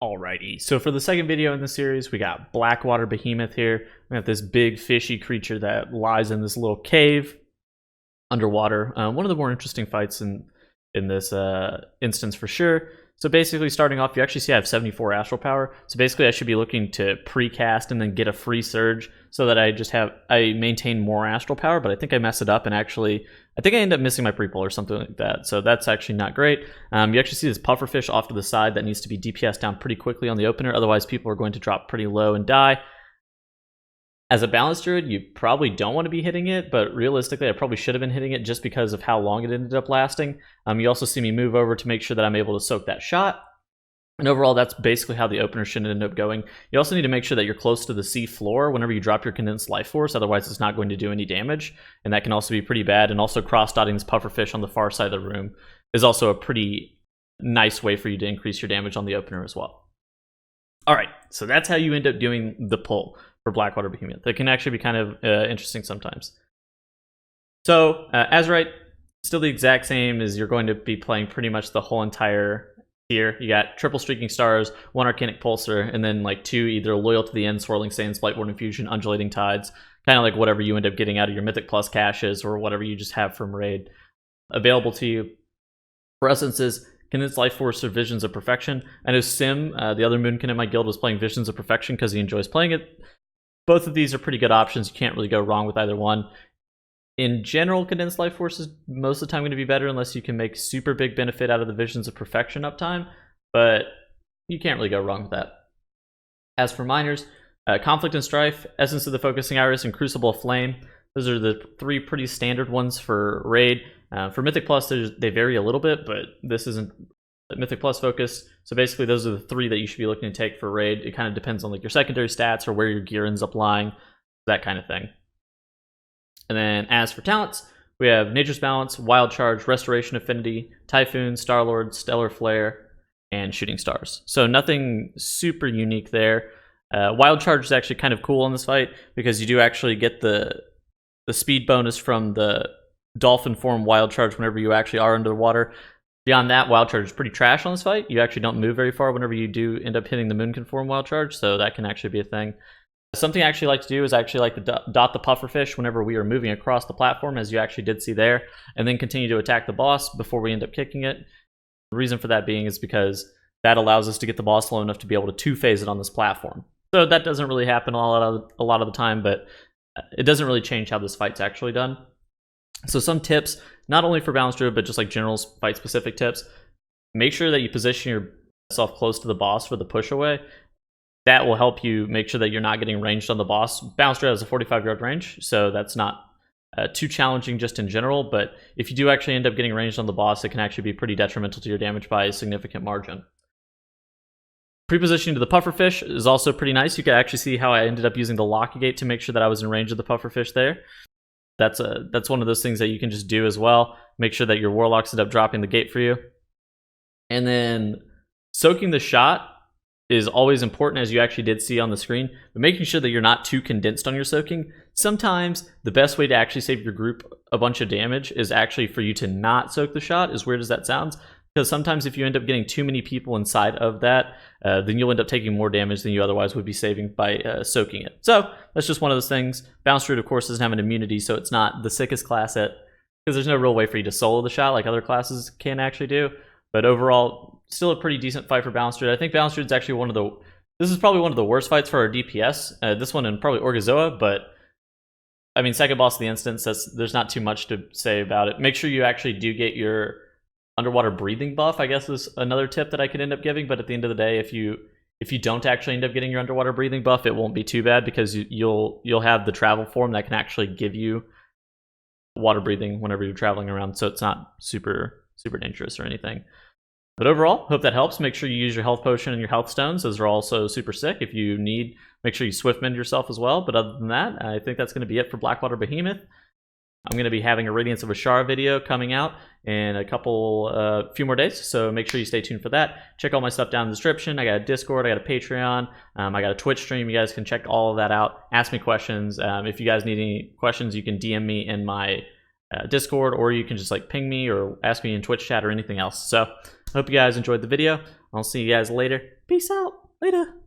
Alrighty, so for the second video in the series, we got Blackwater Behemoth here. We have this big fishy creature that lies in this little cave underwater. One of the more interesting fights in this instance for sure. So basically, starting off, you actually see I have 74 astral power. So basically, I should be looking to pre-cast and then get a free surge so that I maintain more astral power. But I think I mess it up and actually, I think I end up missing my pre-pull or something like that. So that's actually not great. You actually see this pufferfish off to the side that needs to be DPS down pretty quickly on the opener. Otherwise, people are going to drop pretty low and die. As a balanced druid, you probably don't want to be hitting it, but realistically, I probably should have been hitting it just because of how long it ended up lasting. You also see me move over to make sure that I'm able to soak that shot. And overall, that's basically how the opener should end up going. You also need to make sure that you're close to the sea floor whenever you drop your condensed life force, otherwise it's not going to do any damage, and that can also be pretty bad. And also cross-dotting this pufferfish on the far side of the room is also a pretty nice way for you to increase your damage on the opener as well. Alright, so that's how you end up doing the pull for Blackwater Behemoth. It can actually be kind of interesting sometimes. So, Azerite, still the exact same as you're going to be playing pretty much the whole entire tier. You got triple Streaking Stars, 1 Arcanic Pulsar, and then like 2 either Loyal to the End, Swirling Sands, Blightborn Infusion, Undulating Tides, kind of like whatever you end up getting out of your Mythic Plus caches or whatever you just have from Raid available to you. For essences, Condensed Life Force or Visions of Perfection. I know Sim, the other Moonkin in my guild, was playing Visions of Perfection because he enjoys playing it. Both of these are pretty good options. You can't really go wrong with either one. In general, Condensed Life Force is most of the time going to be better unless you can make super big benefit out of the Visions of Perfection uptime, but you can't really go wrong with that. As for minors, Conflict and Strife, Essence of the Focusing Iris, and Crucible of Flame. Those are the 3 pretty standard ones for Raid. For Mythic Plus, they vary a little bit, but this isn't Mythic Plus focused. So basically, those are the 3 that you should be looking to take for Raid. It kind of depends on like your secondary stats or where your gear ends up lying, that kind of thing. And then as for talents, we have Nature's Balance, Wild Charge, Restoration Affinity, Typhoon, Starlord, Stellar Flare, and Shooting Stars. So nothing super unique there. Wild Charge is actually kind of cool in this fight because you do actually get the speed bonus from the Dolphin form Wild Charge whenever you actually are under the water. Beyond that, Wild Charge is pretty trash on this fight. You actually don't move very far whenever you do end up hitting the Moonkin form Wild Charge, so that can actually be a thing. Something I actually like to do is I actually like to dot the pufferfish whenever we are moving across the platform, as you actually did see there, and then continue to attack the boss before we end up kicking it. The reason for that being is because that allows us to get the boss low enough to be able to two-phase it on this platform. So that doesn't really happen a lot of the time, but it doesn't really change how this fight's actually done. So some tips, not only for Balanced Druid, but just like general fight-specific tips. Make sure that you position yourself close to the boss for the push away. That will help you make sure that you're not getting ranged on the boss. Balanced Druid has a 45-yard range, so that's not too challenging just in general, but if you do actually end up getting ranged on the boss, it can actually be pretty detrimental to your damage by a significant margin. Pre-positioning to the pufferfish is also pretty nice. You can actually see how I ended up using the lock gate to make sure that I was in range of the pufferfish there. That's one of those things that you can just do as well. Make sure that your warlocks end up dropping the gate for you. And then soaking the shot is always important, as you actually did see on the screen, but making sure that you're not too condensed on your soaking. Sometimes the best way to actually save your group a bunch of damage is actually for you to not soak the shot, as weird as that sounds, because sometimes if you end up getting too many people inside of that, then you'll end up taking more damage than you otherwise would be saving by soaking it. So that's just one of those things. Balanced Druid, of course, doesn't have an immunity, so it's not the sickest class at, because there's no real way for you to solo the shot like other classes can actually do. But overall, still a pretty decent fight for Balanced Druid. I think Balanced Druid is actually this is probably one of the worst fights for our DPS. This one and probably Orgazoa, but I mean, second boss of the instance, there's not too much to say about it. Make sure you actually do get your underwater breathing buff, I guess, is another tip that I could end up giving. But at the end of the day, if you don't actually end up getting your underwater breathing buff, it won't be too bad, because you'll have the travel form that can actually give you water breathing whenever you're traveling around, so it's not super dangerous or anything. But overall, hope that helps. Make sure you use your health potion and your health stones. Those are also super sick. If you need, make sure you swift mend yourself as well. But other than that, I think that's going to be it for Blackwater Behemoth. I'm going to be having a Radiance of Azshara video coming out in a few more days, so make sure you stay tuned for that. Check all my stuff down in the description. I got a Discord, I got a Patreon, I got a Twitch stream. You guys can check all of that out. Ask me questions. If you guys need any questions, you can DM me in my Discord, or you can just like ping me or ask me in Twitch chat or anything else. So I hope you guys enjoyed the video. I'll see you guys later. Peace out. Later.